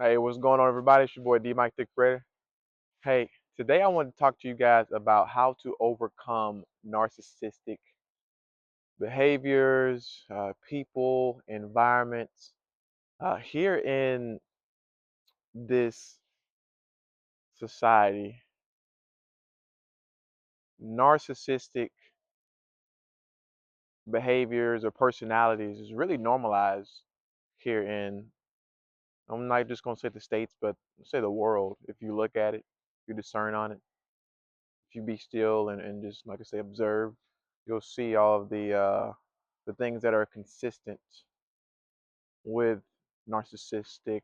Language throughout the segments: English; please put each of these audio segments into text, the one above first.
Hey, what's going on, everybody? It's your boy D Mike the Creator. Hey, today I want to talk to you guys about how to overcome narcissistic behaviors, people, environments. Here in this society, narcissistic behaviors or personalities is really normalized here in, I'm not just going to say the States, but say the world. If you look at it, if you discern on it, if you be still and just, like I say, observe, you'll see all of the things that are consistent with narcissistic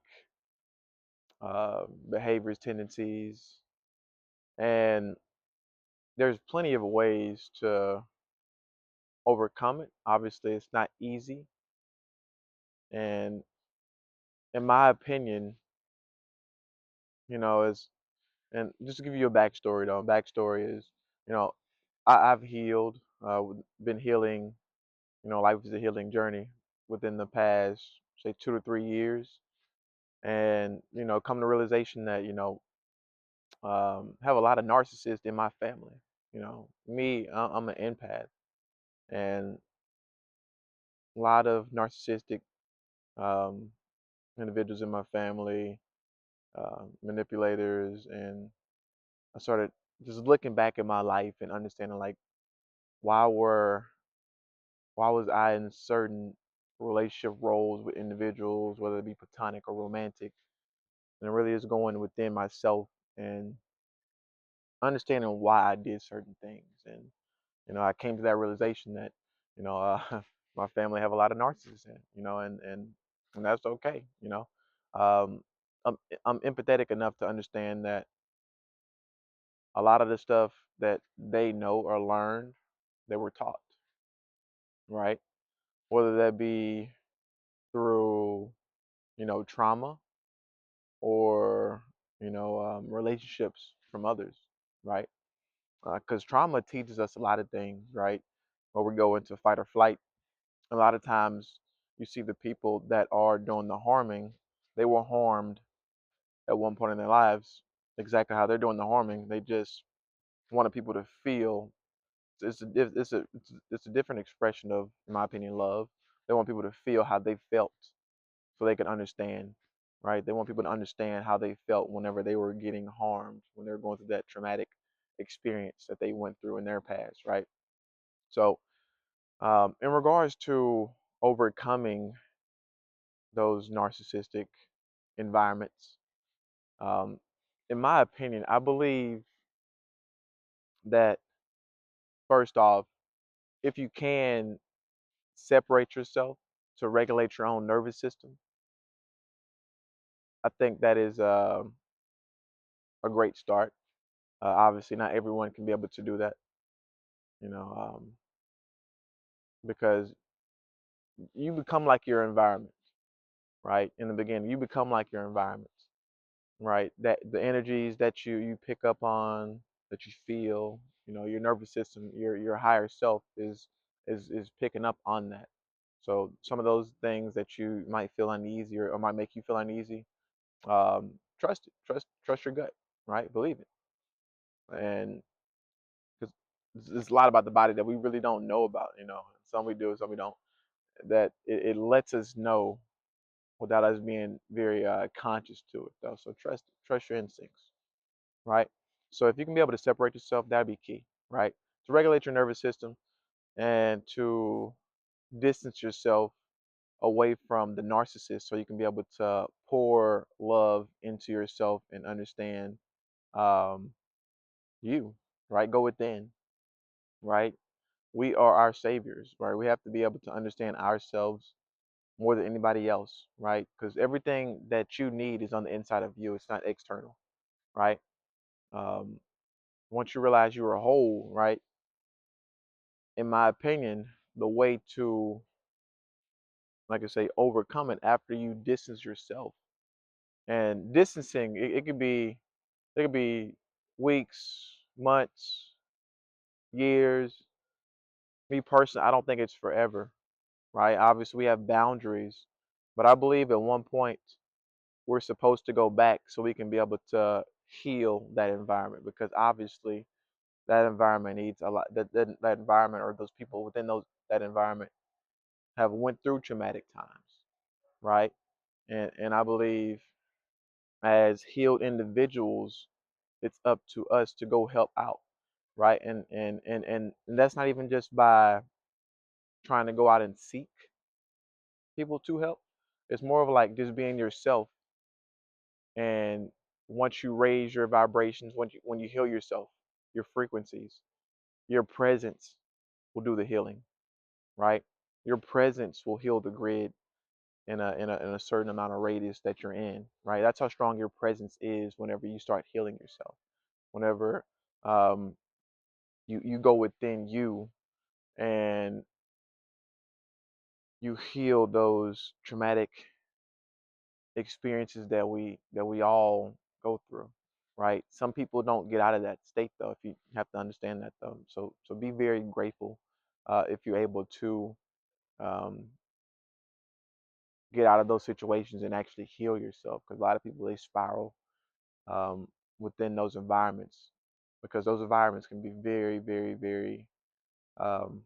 behaviors, tendencies, and there's plenty of ways to overcome it. Obviously, it's not easy, and in my opinion, is and just to give you a backstory though. Backstory is, you know, I've healed, been healing. Life is a healing journey within the past, say, 2 to 3 years, and come to realization that have a lot of narcissists in my family. Me, I'm an empath, and a lot of narcissistic um, individuals in my family, manipulators, and I started just looking back at my life and understanding, like, why were why was I in certain relationship roles with individuals, whether it be platonic or romantic, and it really is going within myself and understanding why I did certain things. And I came to that realization that my family have a lot of narcissists in it, and that's okay. um, I'm empathetic enough to understand that a lot of the stuff that they know or learned, they were taught, right? Whether that be through trauma or relationships from others, right? Because trauma teaches us a lot of things, right? Or we go into fight or flight. A lot of times you see the people that are doing the harming, they were harmed at one point in their lives, exactly how they're doing the harming. They just wanted people to feel. It's a different expression of, in my opinion, love. They want people to feel how they felt so they can understand, right? They want people to understand how they felt whenever they were getting harmed, when they were going through that traumatic experience that they went through in their past, right? So, in regards to overcoming those narcissistic environments, um, in my opinion, I believe that, first off, if you can separate yourself to regulate your own nervous system, I think that is a great start. Obviously, not everyone can be able to do that, you know, because you become like your environment, right? In the beginning, you become like your environment, right? That the energies that you pick up on, that you feel, your nervous system, your higher self is picking up on that. So some of those things that you might feel uneasy or might make you feel uneasy, trust it, trust your gut, right? Believe it, and because there's a lot about the body that we really don't know about. Some we do, some we don't. That it lets us know without us being very conscious to it, though. So trust your instincts, right? So if you can be able to separate yourself, that'd be key, right? To regulate your nervous system and to distance yourself away from the narcissist, so you can be able to pour love into yourself and understand um, you, right? Go within, right? We are our saviors, right? We have to be able to understand ourselves more than anybody else, right? Because everything that you need is on the inside of you. It's not external, right? Um, Once you realize you're a whole, right? In my opinion, the way to, like I say, overcome it after you distance yourself. And distancing, it could be weeks, months, years. Me personally, I don't think it's forever, right? Obviously, we have boundaries, but I believe at one point we're supposed to go back so we can be able to heal that environment, because obviously that environment needs a lot. That environment, or those people within that environment, have went through traumatic times, right? And I believe, as healed individuals, it's up to us to go help out, right? And that's not even just by trying to go out and seek people to help. It's more of like just being yourself. And once you raise your vibrations, when you heal yourself, your frequencies, your presence will do the healing, right? Your presence will heal the grid in a certain amount of radius that you're in, right? That's how strong your presence is whenever you start healing yourself. Whenever um, you go within you and you heal those traumatic experiences that we all go through, right? Some people don't get out of that state though. If you have to understand that though, so be very grateful if you're able to um, get out of those situations and actually heal yourself. Because a lot of people, they spiral um, within those environments, because those environments can be very, very, very um,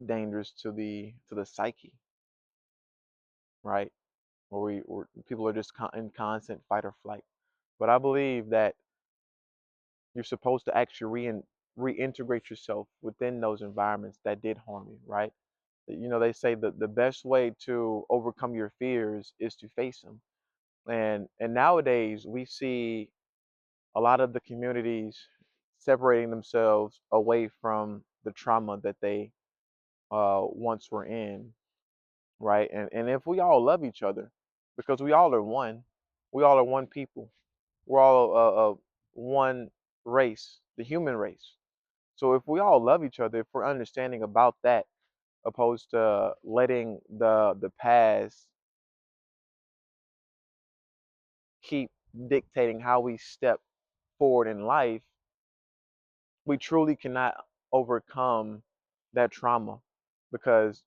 dangerous to the psyche, right? Where people are just in constant fight or flight. But I believe that you're supposed to actually reintegrate yourself within those environments that did harm you, right? They say that the best way to overcome your fears is to face them. And nowadays we see a lot of the communities separating themselves away from the trauma that they once were in, right? And if we all love each other, because we all are one people, we're all one race, the human race. So if we all love each other, if we're understanding about that, opposed to letting the past keep dictating how we step forward in life, we truly cannot overcome that trauma, because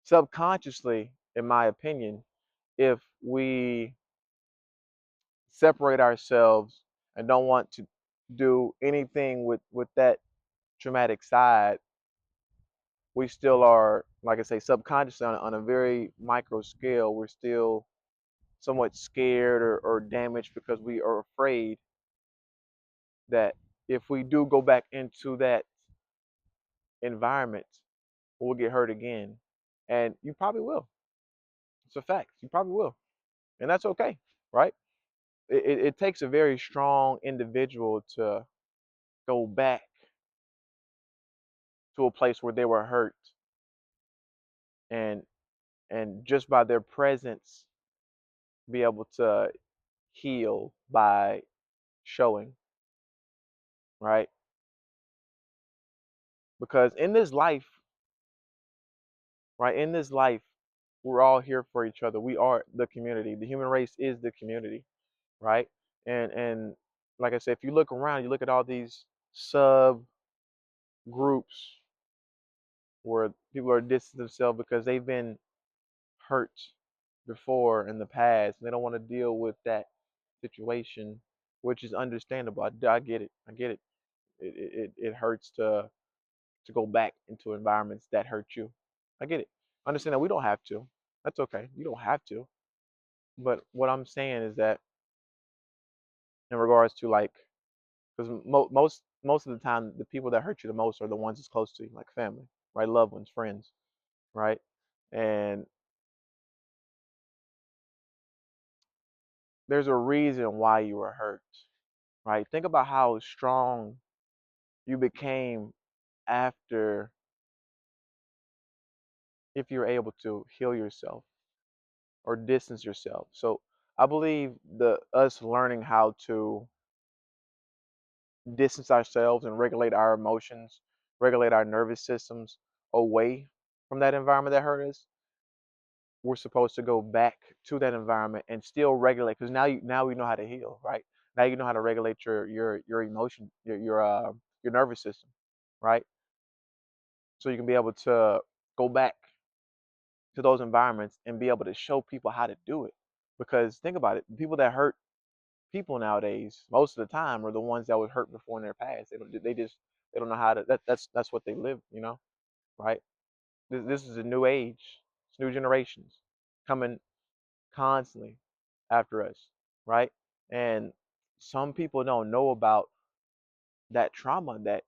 subconsciously, in my opinion, if we separate ourselves and don't want to do anything with that traumatic side, we still are, like I say, subconsciously on a very micro scale, we're still somewhat scared or damaged, because we are afraid that if we do go back into that environment, we'll get hurt again. And you probably will. It's a fact. You probably will. And that's okay, right? It takes a very strong individual to go back to a place where they were hurt, and just by their presence be able to heal by showing, right? Because in this life, right, in this life, we're all here for each other. We are the community. The human race is the community, right? And like I said, if you look around, you look at all these sub groups where people are distancing themselves because they've been hurt before in the past, and they don't want to deal with that situation, which is understandable. I get it. I get it. It hurts to go back into environments that hurt you. I get it. Understand that we don't have to. That's okay. You don't have to. But what I'm saying is that, in regards to, like, because most of the time the people that hurt you the most are the ones that's close to you, like family, right? Loved ones, friends, right? And there's a reason why you were hurt, right? Think about how strong you became after, if you're able to heal yourself or distance yourself. So I believe the us learning how to distance ourselves and regulate our emotions, regulate our nervous systems away from that environment that hurt us, we're supposed to go back to that environment and still regulate, because now we know how to heal, right? Now you know how to regulate your emotion, your nervous system, right? So you can be able to go back to those environments and be able to show people how to do it, Because think about it, people that hurt people nowadays, most of the time, are the ones that was hurt before in their past. They don't know how to. That's what they live, right? This is a new age. It's new generations coming constantly after us, right? And some people don't know about that trauma that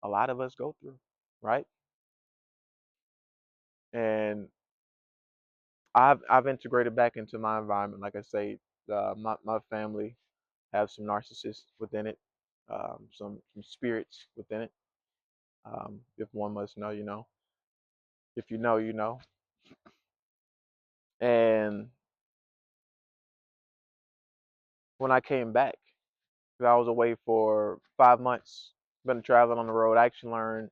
a lot of us go through, right? And I've integrated back into my environment. Like I say, my family have some narcissists within it, some spirits within it. If one must know, you know. If you know, you know. And when I came back, 'cause I was away for 5 months, been traveling on the road. I actually learned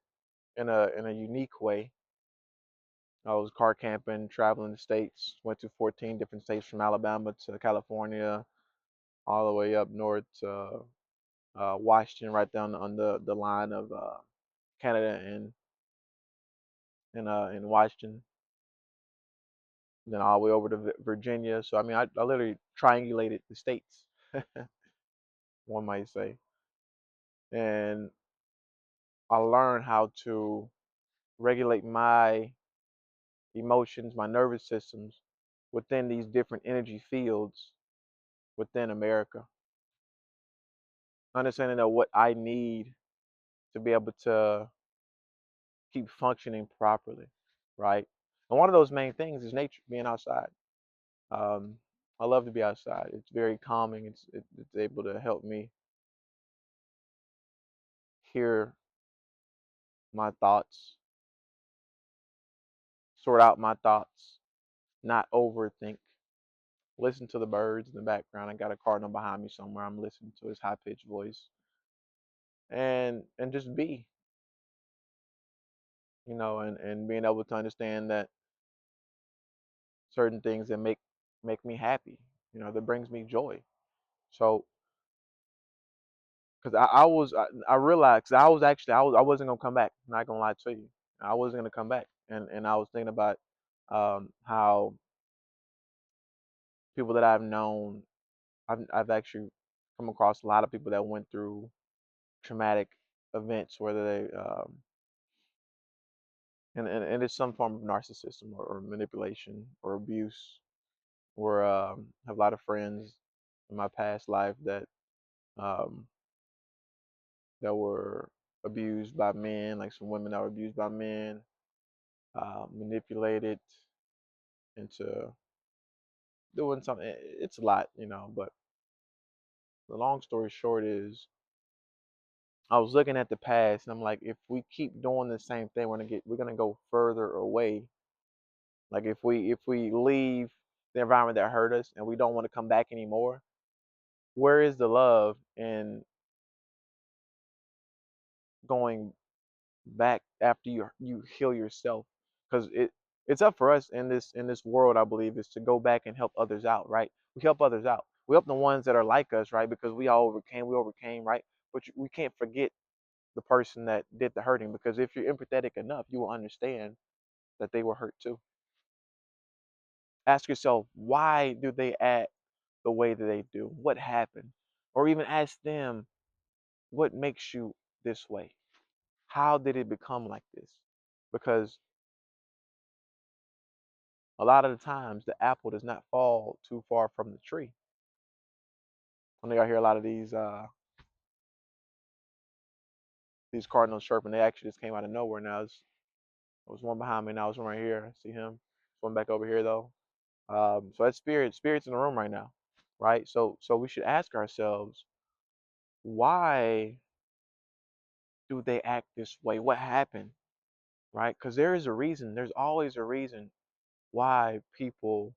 in a unique way. I was car camping, traveling the states. Went to 14 different states from Alabama to California, all the way up north to Washington, right down on the line of Canada and Washington, then all the way over to Virginia. So I mean, I literally triangulated the states, one might say, and I learned how to regulate my emotions, my nervous systems within these different energy fields within America. Understanding that what I need to be able to keep functioning properly, right? And one of those main things is nature, being outside. Um, I love to be outside. It's very calming. It's able to help me hear my thoughts, sort out my thoughts, not overthink. Listen to the birds in the background. I got a cardinal behind me somewhere. I'm listening to his high pitched voice, and just be, and being able to understand that certain things that make me happy, that brings me joy. So, because I realized 'cause I wasn't gonna come back. Not gonna lie to you, I wasn't gonna come back, and I was thinking about how people that I've known, I've actually come across a lot of people that went through traumatic events, whether they and it's some form of narcissism or manipulation or abuse, or have a lot of friends in my past life um, that were abused by men, like some women that were abused by men, manipulated into doing something. It's a lot, but the long story short is I was looking at the past and I'm like, if we keep doing the same thing, we're gonna go further away. Like if we leave the environment that hurt us and we don't want to come back anymore, where is the love in going back after you heal yourself? Because it's up for us in this world, I believe, is to go back and help others out, right? We help others out. We help the ones that are like us, right? Because we overcame, right? But we can't forget the person that did the hurting, because if you're empathetic enough, you will understand that they were hurt too. Ask yourself, why do they act the way that they do? What happened? Or even ask them, what makes you this way? How did it become like this? Because a lot of the times the apple does not fall too far from the tree. I know y'all hear a lot of these cardinals chirping. They actually just came out of nowhere. Now there was one behind me. Now there's one right here. I see him. There's one back over here though. So that's spirits in the room right now, right? So we should ask ourselves, why do they act this way? What happened, right? Because there is a reason. There's always a reason why people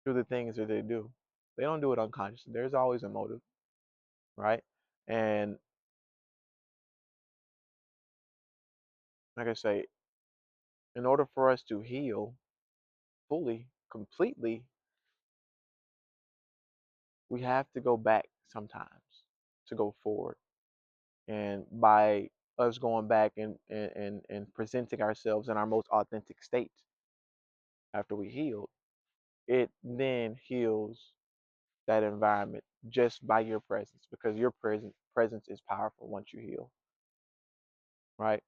do the things that they do. They don't do it unconsciously. There's always a motive, right? And like I say, in order for us to heal fully, completely, we have to go back sometimes to go forward. And by us going back and presenting ourselves in our most authentic state after we healed, it then heals that environment just by your presence, because your presence is powerful once you heal, right?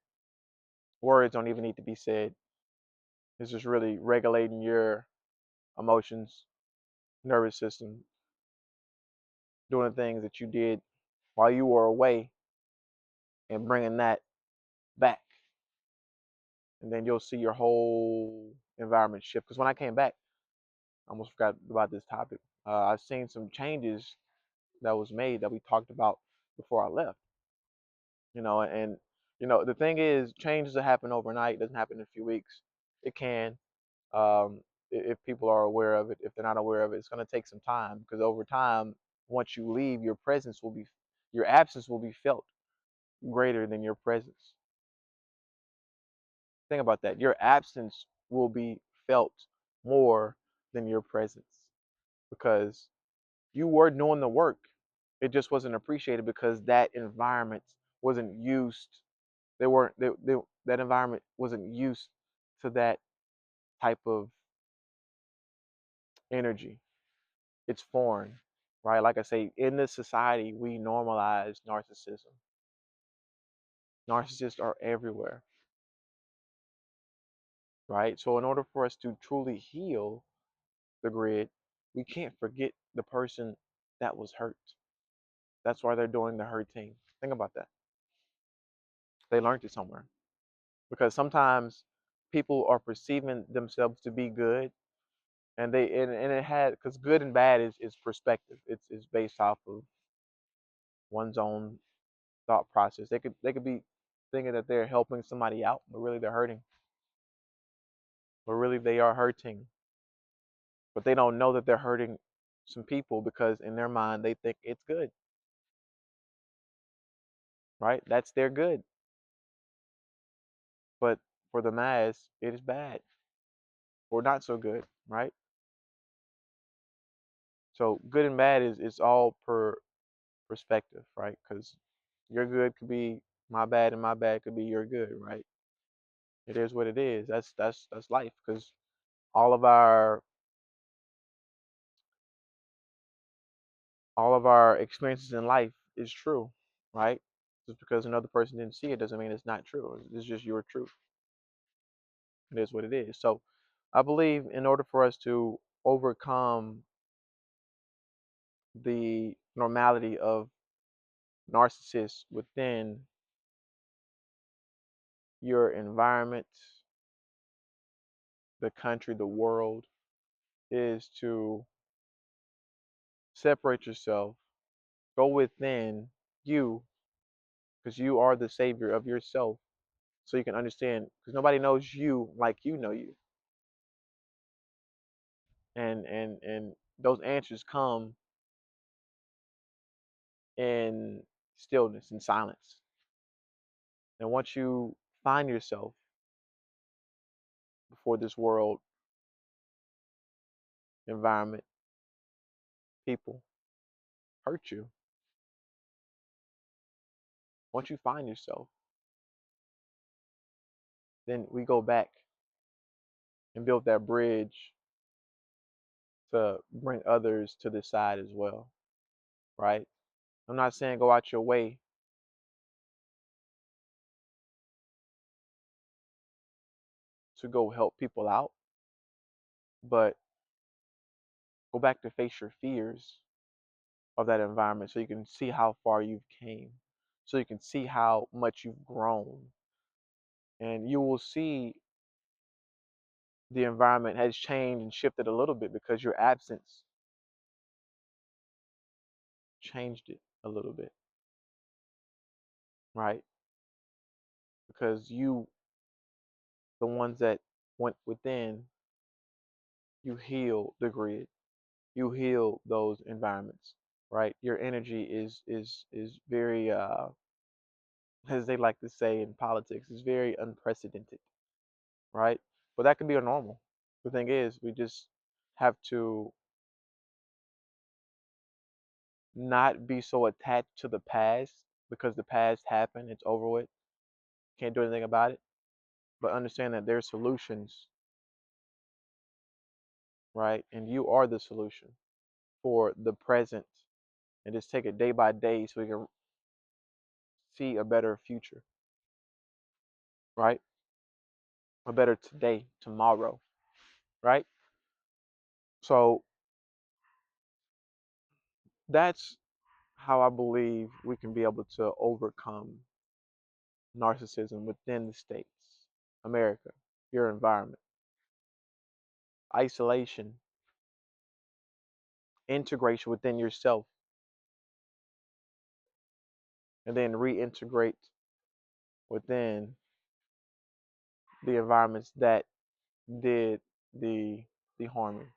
Words don't even need to be said. It's just really regulating your emotions, nervous system, doing the things that you did while you were away and bringing that back. And then you'll see your whole environment shift. Because when I came back, I almost forgot about this topic. I've seen some changes that was made that we talked about before I left. And the thing is, change doesn't happen overnight. It doesn't happen in a few weeks. It can, if people are aware of it. If they're not aware of it, it's going to take some time, because over time, once you leave, your absence will be felt greater than your presence. Think about that. Your absence will be felt more than your presence, because you were doing the work. It just wasn't appreciated because that environment wasn't used. They weren't they that environment wasn't used to that type of energy. It's foreign, right? Like I say, in this society, we normalize narcissism. Narcissists are everywhere, right? So in order for us to truly heal the grid, we can't forget the person that was hurt. That's why they're doing the hurting. Think about that. They learned it somewhere. Because sometimes people are perceiving themselves to be good, and it had, because good and bad is perspective. It's based off of one's own thought process. They could be thinking that they're helping somebody out, but really they're hurting. But really they are hurting. But they don't know that they're hurting some people, because in their mind they think it's good, right? That's their good. But for the mass, it is bad or not so good, right? So good and bad is all per perspective, right? Because your good could be my bad, and my bad could be your good, right? It is what it is. That's life. Because all of our all of our experiences in life is true, right? Just because another person didn't see it doesn't mean it's not true. It's just your truth. It is what it is. So I believe in order for us to overcome the normality of narcissists within your environment, the country, the world, is to separate yourself, go within you, because you are the savior of yourself, so you can understand, because nobody knows you like you know you. And those answers come in stillness and silence. And once you find yourself before this world, environment, people hurt you, once you find yourself, then we go back and build that bridge to bring others to this side as well, right? I'm not saying go out your way to go help people out, but go back to face your fears of that environment, so you can see how far you've came, so you can see how much you've grown, and you will see the environment has changed and shifted a little bit, because your absence changed it a little bit, right? Because you, the ones that went within, you heal the grid, you heal those environments, right? Your energy is very as they like to say in politics, is very unprecedented, right? But that can be a normal. The thing is, we just have to not be so attached to the past, because the past happened, it's over with. Can't do anything about it. But understand that there's solutions right? And you are the solution for the present, and just take it day by day so we can see a better future, right? A better today, tomorrow, right? So that's how I believe we can be able to overcome narcissism within the states, America, your environment, isolation, integration within yourself, and then reintegrate within the environments that did the the harming,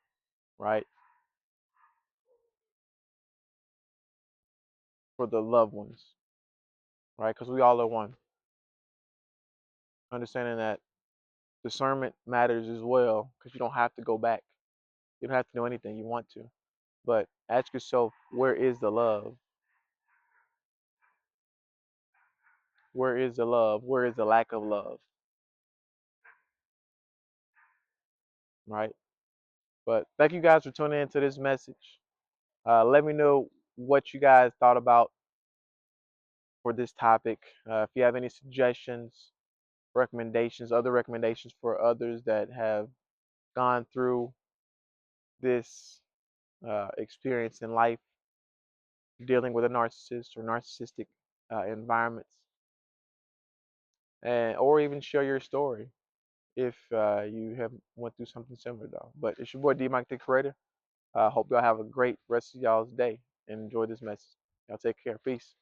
right? For the loved ones, right? Because we all are one. Understanding that discernment matters as well, because you don't have to go back. You don't have to know anything you want to, but ask yourself, where is the love? Where is the love? Where is the lack of love? Right? But thank you guys for tuning into this message. Let me know what you guys thought about for this topic. If you have any suggestions, recommendations, other recommendations for others that have gone through this experience in life, dealing with a narcissist or narcissistic environments, and or even share your story if you have went through something similar though. But it's your boy D Mike the Creator. Hope y'all have a great rest of y'all's day and enjoy this message. Y'all take care. Peace.